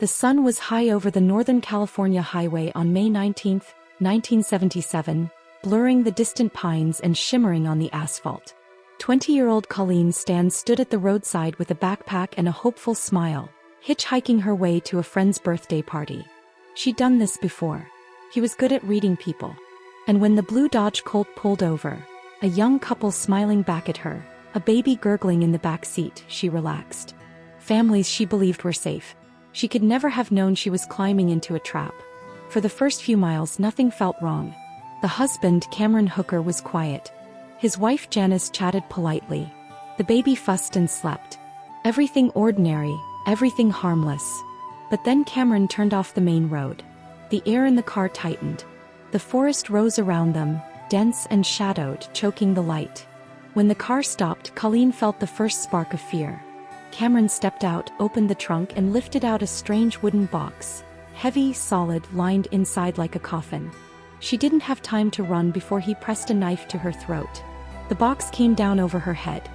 The sun was high over the Northern California highway on May 19, 1977, blurring the distant pines and shimmering on the asphalt. 20-year-old Colleen Stan stood at the roadside with a backpack and a hopeful smile, hitchhiking her way to a friend's birthday party. She'd done this before. He was good at reading people. And when the blue Dodge Colt pulled over, a young couple smiling back at her, a baby gurgling in the back seat, she relaxed. Families she believed were safe. She could never have known she was climbing into a trap. For the first few miles, nothing felt wrong. The husband, Cameron Hooker, was quiet. His wife, Janice, chatted politely. The baby fussed and slept. Everything ordinary, everything harmless. But then Cameron turned off the main road. The air in the car tightened. The forest rose around them, dense and shadowed, choking the light. When the car stopped, Colleen felt the first spark of fear. Cameron stepped out, opened the trunk and lifted out a strange wooden box. Heavy, solid, lined inside like a coffin. She didn't have time to run before he pressed a knife to her throat. The box came down over her head.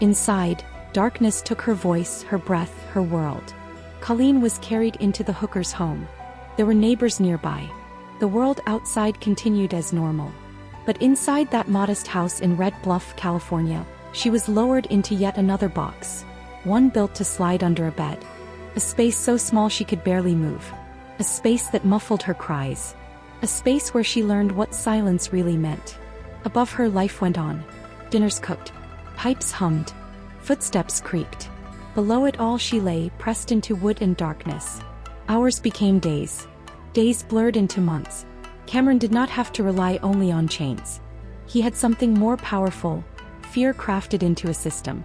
Inside, darkness took her voice, her breath, her world. Colleen was carried into the Hooker's home. There were neighbors nearby. The world outside continued as normal. But inside that modest house in Red Bluff, California, she was lowered into yet another box. One built to slide under a bed. A space so small she could barely move. A space that muffled her cries. A space where she learned what silence really meant. Above her, life went on. Dinners cooked. Pipes hummed. Footsteps creaked. Below it all, she lay, pressed into wood and darkness. Hours became days. Days blurred into months. Cameron did not have to rely only on chains. He had something more powerful, fear crafted into a system.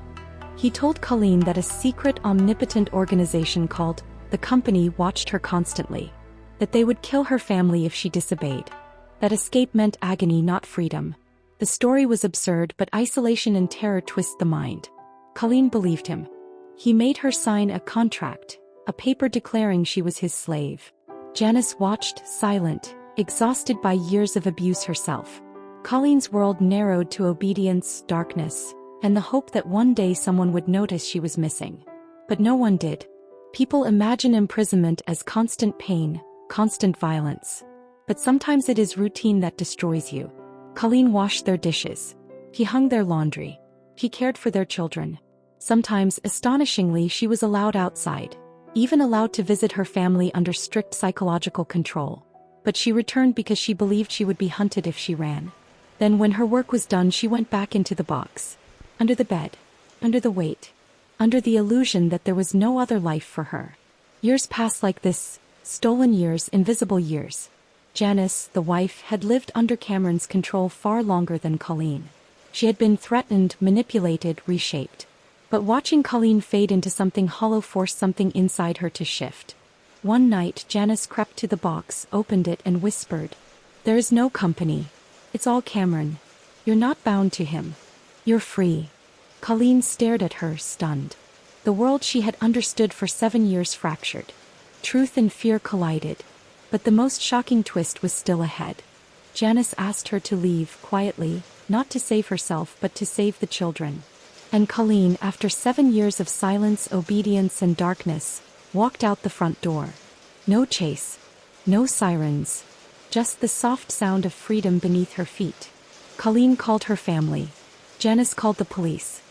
He told Colleen that a secret, omnipotent organization called the Company watched her constantly. That they would kill her family if she disobeyed. That escape meant agony, not freedom. The story was absurd, but isolation and terror twist the mind. Colleen believed him. He made her sign a contract, a paper declaring she was his slave. Janice watched, silent, exhausted by years of abuse herself. Colleen's world narrowed to obedience, darkness, and the hope that one day someone would notice she was missing. But no one did. People imagine imprisonment as constant pain, constant violence. But sometimes it is routine that destroys you. Colleen washed their dishes. He hung their laundry. He cared for their children. Sometimes, astonishingly, she was allowed outside, even allowed to visit her family under strict psychological control. But she returned because she believed she would be hunted if she ran. Then when her work was done, she went back into the box. Under the bed. Under the weight. Under the illusion that there was no other life for her. Years passed like this. Stolen years, invisible years. Janice, the wife, had lived under Cameron's control far longer than Colleen. She had been threatened, manipulated, reshaped. But watching Colleen fade into something hollow forced something inside her to shift. One night, Janice crept to the box, opened it and whispered, "There is no company. It's all Cameron. You're not bound to him. You're free." Colleen stared at her, stunned. The world she had understood for 7 years fractured. Truth and fear collided. But the most shocking twist was still ahead. Janice asked her to leave, quietly, not to save herself but to save the children. And Colleen, after 7 years of silence, obedience and darkness, walked out the front door. No chase. No sirens. Just the soft sound of freedom beneath her feet. Colleen called her family. Janice called the police.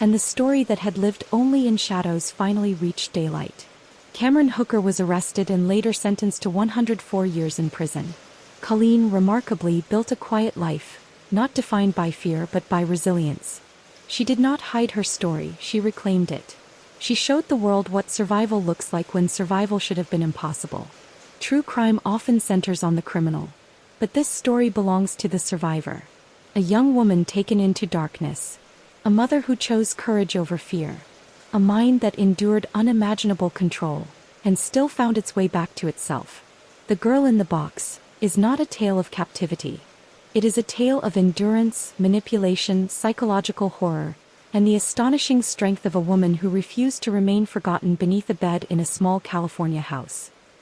And the story that had lived only in shadows finally reached daylight. Cameron Hooker was arrested and later sentenced to 104 years in prison. Colleen, remarkably, built a quiet life, not defined by fear but by resilience. She did not hide her story, she reclaimed it. She showed the world what survival looks like when survival should have been impossible. True crime often centers on the criminal. But this story belongs to the survivor. A young woman taken into darkness. A mother who chose courage over fear. A mind that endured unimaginable control, and still found its way back to itself. The Girl in the Box is not a tale of captivity. It is a tale of endurance, manipulation, psychological horror, and the astonishing strength of a woman who refused to remain forgotten beneath a bed in a small California house.